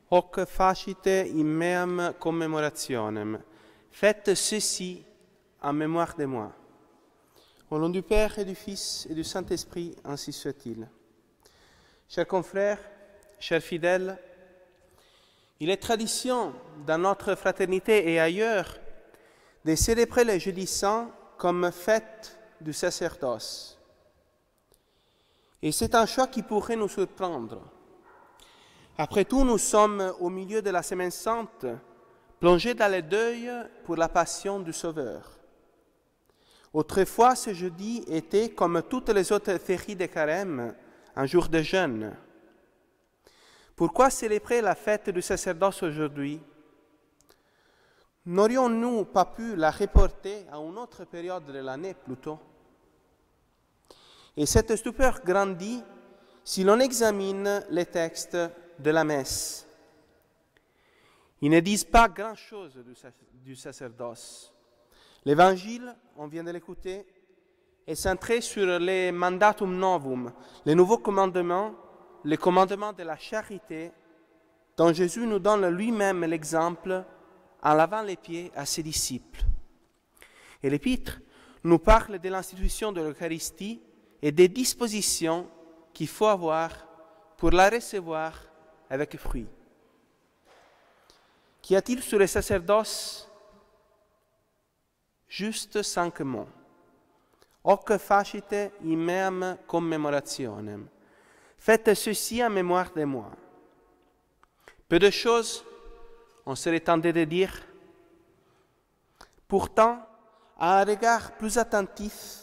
Hoc facite in meam commemorationem. Faites ceci en mémoire de moi. Au nom du Père et du Fils et du Saint-Esprit, ainsi soit-il. Chers confrères, chers fidèles, il est tradition dans notre fraternité et ailleurs de célébrer le Jeudi Saint comme fête du sacerdoce. Et c'est un choix qui pourrait nous surprendre. Après tout, nous sommes au milieu de la Semaine Sainte, plongés dans le deuil pour la passion du Sauveur. Autrefois, ce jeudi était, comme toutes les autres fériés de Carême, un jour de jeûne. Pourquoi célébrer la fête du sacerdoce aujourd'hui? N'aurions-nous pas pu la reporter à une autre période de l'année plutôt? Et cette stupeur grandit si l'on examine les textes de la messe. Ils ne disent pas grand-chose du sacerdoce. L'Évangile, on vient de l'écouter, est centré sur les mandatum novum, les nouveaux commandements, les commandements de la charité, dont Jésus nous donne lui-même l'exemple en lavant les pieds à ses disciples. Et l'Épître nous parle de l'institution de l'Eucharistie et des dispositions qu'il faut avoir pour la recevoir avec fruit. Qu'y a-t-il sur le sacerdoce? Juste 5 mots. Hoc facite in meam commemorationem. Faites ceci en mémoire de moi. Peu de choses, on serait tenté de dire. Pourtant, à un regard plus attentif,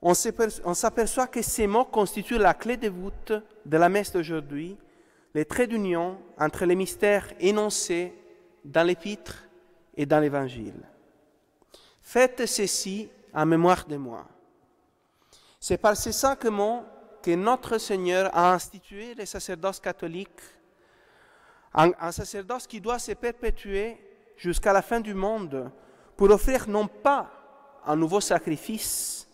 on s'aperçoit que ces mots constituent la clé de voûte de la messe d'aujourd'hui, les traits d'union entre les mystères énoncés dans l'Épître et dans l'Évangile. Faites ceci en mémoire de moi. C'est par ces 5 mots que notre Seigneur a institué le sacerdoce catholique, un sacerdoce qui doit se perpétuer jusqu'à la fin du monde pour offrir non pas un nouveau sacrifice,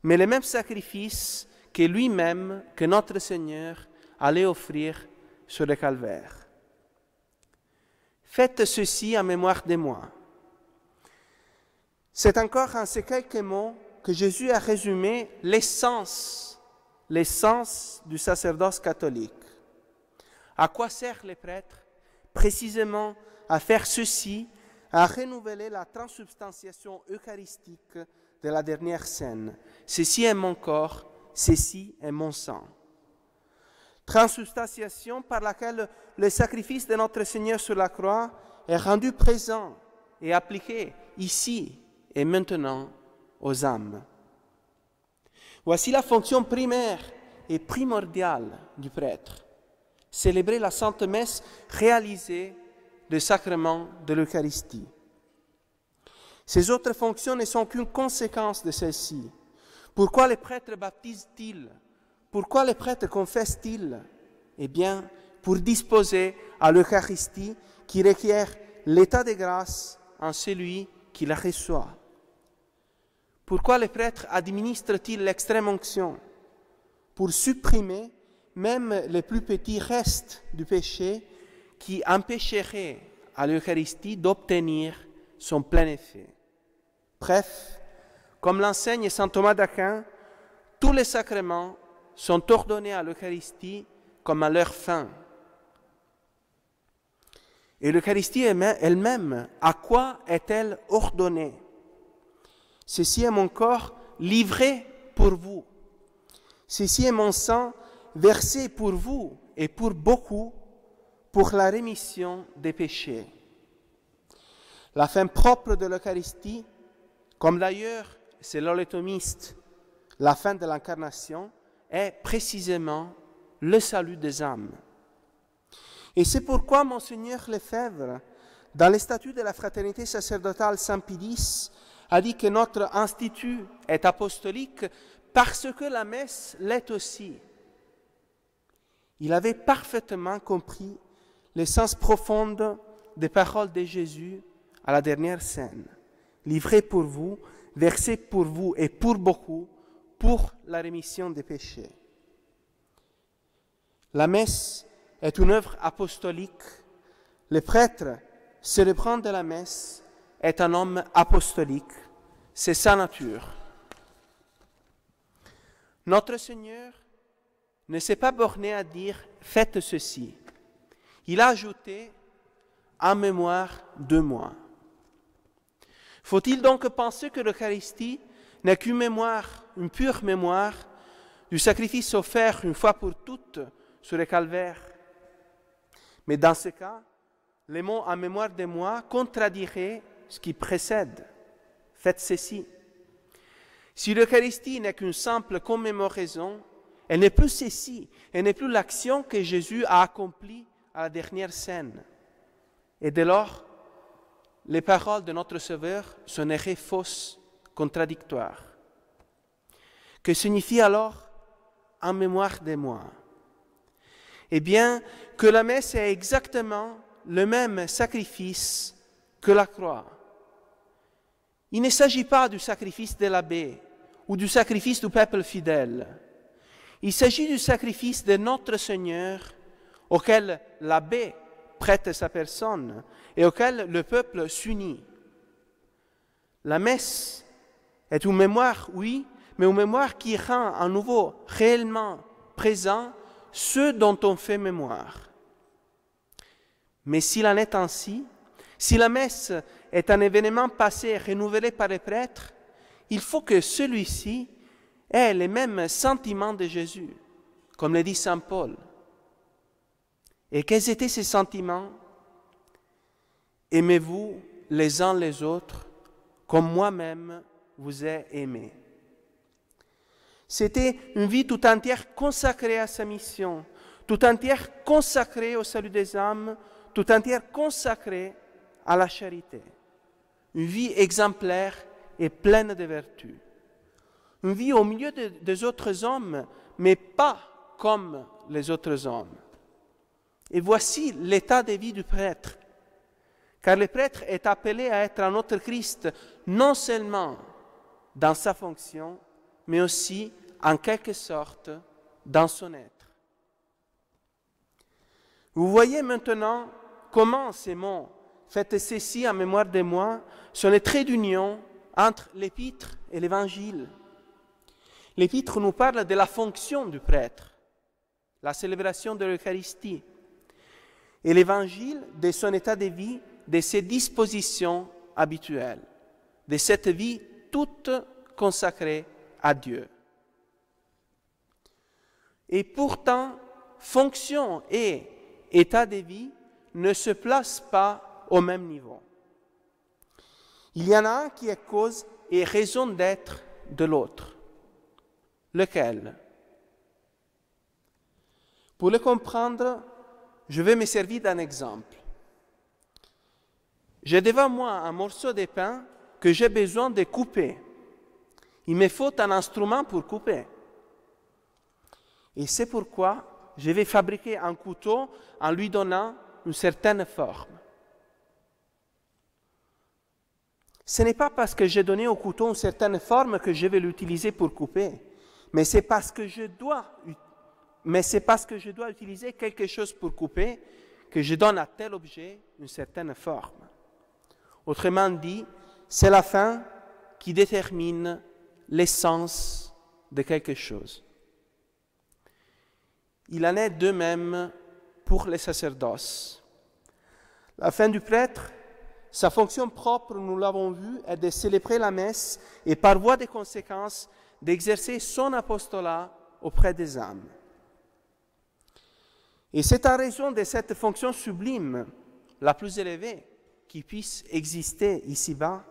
mais le même sacrifice que lui-même, que notre Seigneur allait offrir sur le calvaire. Faites ceci en mémoire de moi. C'est encore en ces quelques mots que Jésus a résumé l'essence du sacerdoce catholique. À quoi servent les prêtres? Précisément à faire ceci, à renouveler la transsubstantiation eucharistique de la dernière scène. Ceci est mon corps, ceci est mon sang. Transsubstantiation par laquelle le sacrifice de notre Seigneur sur la croix est rendu présent et appliqué ici et maintenant aux âmes. Voici la fonction primaire et primordiale du prêtre. Célébrer la Sainte Messe, réaliser le sacrement de l'Eucharistie. Ces autres fonctions ne sont qu'une conséquence de celle-ci. Pourquoi les prêtres baptisent-ils? Pourquoi les prêtres confessent-ils? Eh bien, pour disposer à l'Eucharistie qui requiert l'état de grâce en celui qui la reçoit. Pourquoi les prêtres administrent-ils l'extrême onction? Pour supprimer même les plus petits restes du péché qui empêcheraient à l'Eucharistie d'obtenir son plein effet. Bref, comme l'enseigne saint Thomas d'Aquin, tous les sacrements sont ordonnés à l'Eucharistie comme à leur fin. Et l'Eucharistie elle-même, à quoi est-elle ordonnée? Ceci est mon corps livré pour vous. Ceci est mon sang versé pour vous et pour beaucoup pour la rémission des péchés. La fin propre de l'Eucharistie, comme d'ailleurs, selon les thomistes, la fin de l'incarnation, est précisément le salut des âmes. Et c'est pourquoi Monseigneur Lefebvre, dans les statuts de la fraternité sacerdotale Saint-Pie X, a dit que notre institut est apostolique parce que la messe l'est aussi. Il avait parfaitement compris l'essence profonde des paroles de Jésus à la dernière scène. Livré pour vous, versé pour vous et pour beaucoup, pour la rémission des péchés. La messe est une œuvre apostolique Le prêtre célébrant de la messe est un homme apostolique, c'est sa nature. Notre Seigneur ne s'est pas borné à dire « faites ceci ». Il a ajouté « en mémoire de moi ». Faut-il donc penser que l'Eucharistie n'est qu'une mémoire, une pure mémoire du sacrifice offert une fois pour toutes sur le calvaire? Mais dans ce cas, les mots « en mémoire de moi » contradiraient ce qui précède. Faites ceci. Si l'Eucharistie n'est qu'une simple commémoration, elle n'est plus ceci, elle n'est plus l'action que Jésus a accomplie à la dernière scène. Et dès lors, les paroles de notre Sauveur sonneraient fausses, contradictoires. Que signifie alors « en mémoire de moi » ? Eh bien, que la messe est exactement le même sacrifice que la croix. Il ne s'agit pas du sacrifice de l'abbé ou du sacrifice du peuple fidèle. Il s'agit du sacrifice de notre Seigneur auquel l'abbé prête sa personne et auquel le peuple s'unit. La messe est une mémoire, oui, mais une mémoire qui rend à nouveau réellement présent ceux dont on fait mémoire. Mais s'il en est ainsi, si la messe est un événement passé renouvelé par les prêtres, il faut que celui-ci ait les mêmes sentiments de Jésus, comme le dit saint Paul. Et quels étaient ces sentiments? Aimez-vous les uns les autres comme moi-même vous ai aimé. C'était une vie tout entière consacrée à sa mission, tout entière consacrée au salut des âmes, tout entière consacrée à la charité. Une vie exemplaire et pleine de vertus. Une vie au milieu des autres hommes, mais pas comme les autres hommes. Et voici l'état de vie du prêtre. Car le prêtre est appelé à être un autre Christ, non seulement dans sa fonction, mais aussi, en quelque sorte, dans son être. Vous voyez maintenant comment ces mots « faites ceci en mémoire de moi » sont les traits d'union entre l'épître et l'évangile. L'épître nous parle de la fonction du prêtre, la célébration de l'Eucharistie, et l'évangile de son état de vie, de ses dispositions habituelles, de cette vie toute consacrée à Dieu. Et pourtant, fonction et état de vie ne se placent pas au même niveau. Il y en a un qui est cause et raison d'être de l'autre. Lequel? Pour le comprendre, je vais me servir d'un exemple. J'ai devant moi un morceau de pain que j'ai besoin de couper. Il me faut un instrument pour couper. Et c'est pourquoi je vais fabriquer un couteau en lui donnant une certaine forme. Ce n'est pas parce que j'ai donné au couteau une certaine forme que je vais l'utiliser pour couper, mais c'est parce que je dois utiliser quelque chose pour couper que je donne à tel objet une certaine forme. Autrement dit, c'est la fin qui détermine l'essence de quelque chose. Il en est de même pour les sacerdoces. La fin du prêtre, sa fonction propre, nous l'avons vu, est de célébrer la messe et par voie de conséquence d'exercer son apostolat auprès des âmes. Et c'est en raison de cette fonction sublime, la plus élevée, qui puisse exister ici-bas,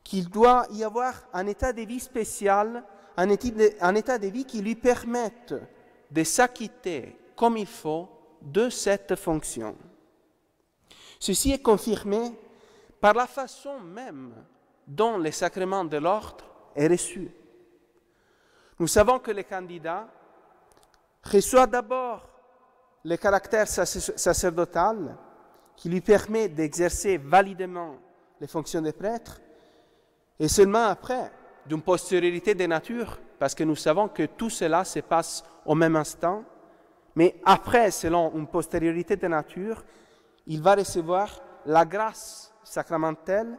qu'il doit y avoir un état de vie spécial, un état de vie qui lui permette de s'acquitter comme il faut de cette fonction. Ceci est confirmé par la façon même dont le sacrement de l'ordre est reçu. Nous savons que le candidat reçoit d'abord le caractère sacerdotal qui lui permet d'exercer validement les fonctions de prêtre, et seulement après, d'une postériorité de nature, parce que nous savons que tout cela se passe au même instant, mais après, selon une postériorité de nature, il va recevoir la grâce sacramentelle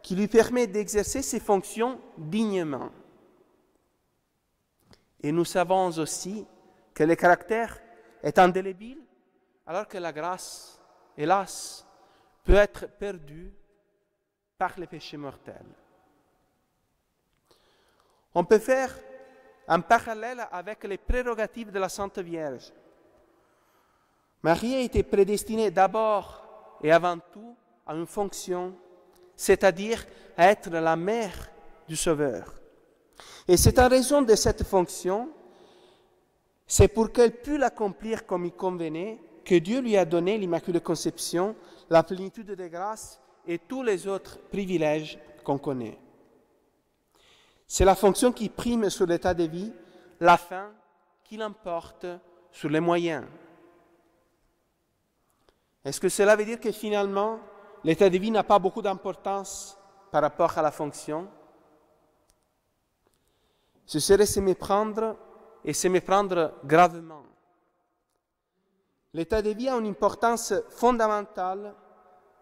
qui lui permet d'exercer ses fonctions dignement. Et nous savons aussi que le caractère est indélébile, alors que la grâce, hélas, peut être perdue par les péchés mortels. On peut faire un parallèle avec les prérogatives de la Sainte Vierge. Marie a été prédestinée d'abord et avant tout à une fonction, c'est-à-dire à être la mère du Sauveur. Et c'est en raison de cette fonction, c'est pour qu'elle puisse l'accomplir comme il convenait, que Dieu lui a donné l'Immaculée Conception, la plénitude de grâce et tous les autres privilèges qu'on connaît. C'est la fonction qui prime sur l'état de vie, la fin qui l'emporte sur les moyens. Est-ce que cela veut dire que finalement, l'état de vie n'a pas beaucoup d'importance par rapport à la fonction? Ce serait se méprendre et se méprendre gravement. L'état de vie a une importance fondamentale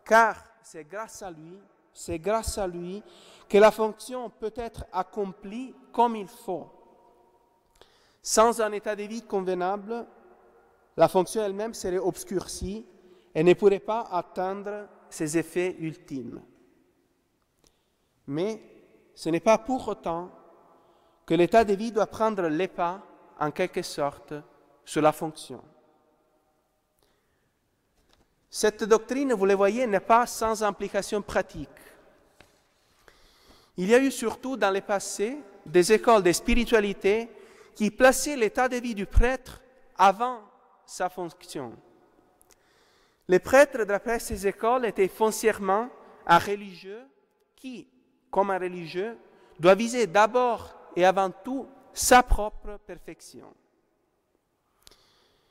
car c'est grâce à lui que la fonction peut être accomplie comme il faut. Sans un état de vie convenable, la fonction elle-même serait obscurcie et ne pourrait pas atteindre ses effets ultimes. Mais ce n'est pas pour autant que l'état de vie doit prendre les pas, en quelque sorte, sur la fonction. Cette doctrine, vous le voyez, n'est pas sans implication pratique. Il y a eu surtout dans le passé des écoles de spiritualité qui plaçaient l'état de vie du prêtre avant sa fonction. Les prêtres, d'après ces écoles, étaient foncièrement un religieux qui, comme un religieux, doit viser d'abord et avant tout sa propre perfection.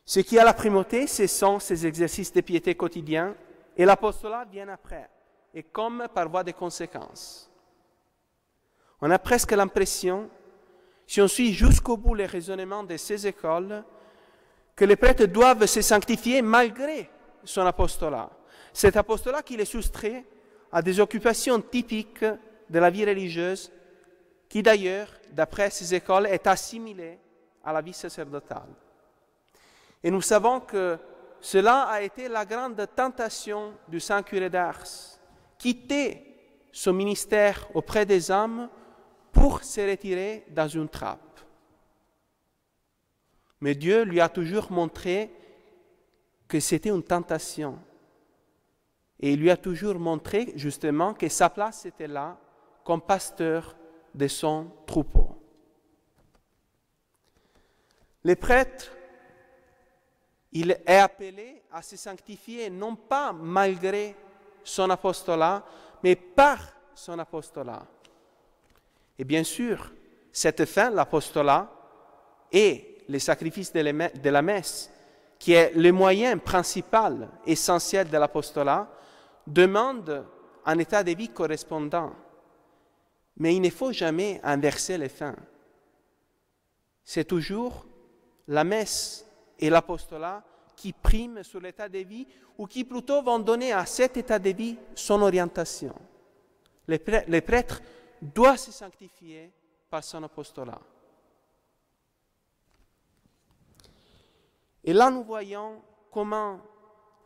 Ce qui a la primauté, ce sont ces exercices de piété quotidiens, et l'apostolat vient après, et comme par voie de conséquence. On a presque l'impression, si on suit jusqu'au bout les raisonnements de ces écoles, que les prêtres doivent se sanctifier malgré son apostolat. Cet apostolat qui les soustrait à des occupations typiques de la vie religieuse, qui d'ailleurs, d'après ces écoles, est assimilée à la vie sacerdotale. Et nous savons que cela a été la grande tentation du saint curé d'Ars, quitter son ministère auprès des âmes pour se retirer dans une trappe. Mais Dieu lui a toujours montré que c'était une tentation. Et il lui a toujours montré justement que sa place était là comme pasteur de son troupeau. Le prêtre, il est appelé à se sanctifier non pas malgré son apostolat, mais par son apostolat. Et bien sûr, cette fin, l'apostolat et le sacrifice de la messe, qui est le moyen principal, essentiel de l'apostolat, demande un état de vie correspondant. Mais il ne faut jamais inverser les fins. C'est toujours la messe et l'apostolat qui priment sur l'état de vie ou qui plutôt vont donner à cet état de vie son orientation. Le prêtre doit se sanctifier par son apostolat. Et là, nous voyons comment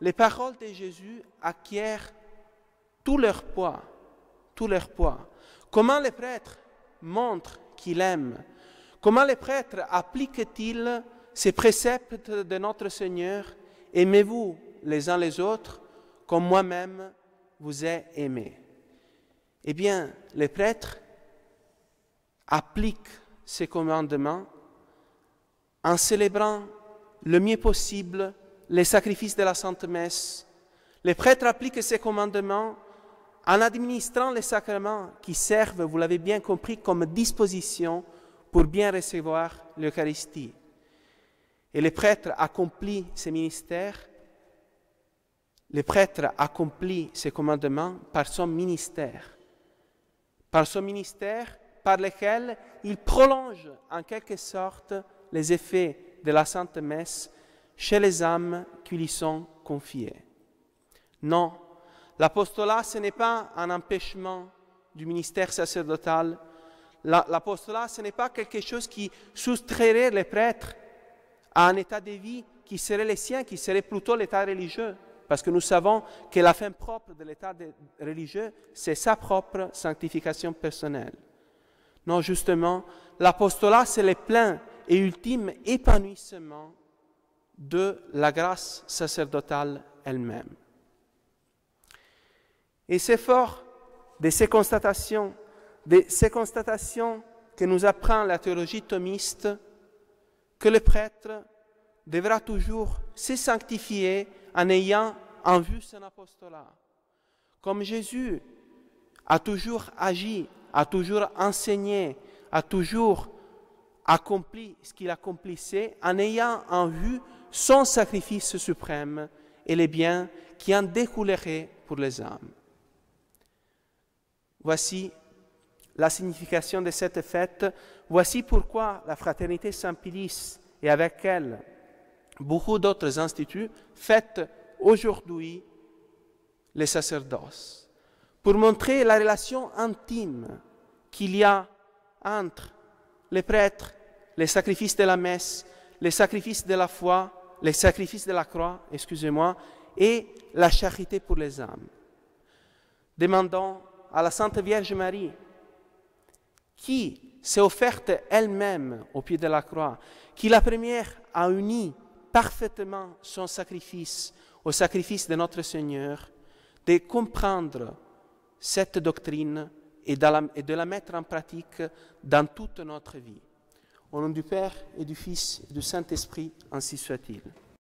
les paroles de Jésus acquièrent tout leur poids. Comment le prêtre montre qu'il aime. Comment le prêtre applique-t-il ces préceptes de notre Seigneur? Aimez-vous les uns les autres comme moi-même vous ai aimé. Eh bien, les prêtres appliquent ces commandements en célébrant le mieux possible les sacrifices de la Sainte Messe. Les prêtres appliquent ces commandements en administrant les sacrements qui servent, vous l'avez bien compris, comme disposition pour bien recevoir l'Eucharistie. Et les prêtres accomplissent ces ministères, les prêtres accomplissent ces commandements par son ministère par lequel il prolonge en quelque sorte les effets de la Sainte Messe chez les âmes qui lui sont confiées. Non, l'apostolat, ce n'est pas un empêchement du ministère sacerdotal. L'apostolat, ce n'est pas quelque chose qui soustrairait les prêtres à un état de vie qui serait le sien, qui serait plutôt l'état religieux. Parce que nous savons que la fin propre de l'état religieux, c'est sa propre sanctification personnelle. Non, justement, l'apostolat, c'est le plein et ultime épanouissement de la grâce sacerdotale elle-même. Et c'est fort de ces constatations que nous apprend la théologie thomiste, que le prêtre devra toujours se sanctifier en ayant en vue son apostolat. Comme Jésus a toujours agi, a toujours enseigné, a toujours accompli ce qu'il accomplissait, en ayant en vue son sacrifice suprême et les biens qui en découleraient pour les âmes. Voici la signification de cette fête. Voici pourquoi la Fraternité Saint-Pilice et avec elle beaucoup d'autres instituts fêtent aujourd'hui les sacerdoces, pour montrer la relation intime qu'il y a entre les prêtres, les sacrifices de la messe, les sacrifices de la foi, les sacrifices de la croix, et la charité pour les âmes. Demandons à la Sainte Vierge Marie, qui s'est offerte elle-même au pied de la croix, qui la première a uni parfaitement son sacrifice au sacrifice de notre Seigneur, de comprendre cette doctrine et de la mettre en pratique dans toute notre vie. Au nom du Père et du Fils et du Saint-Esprit, ainsi soit-il.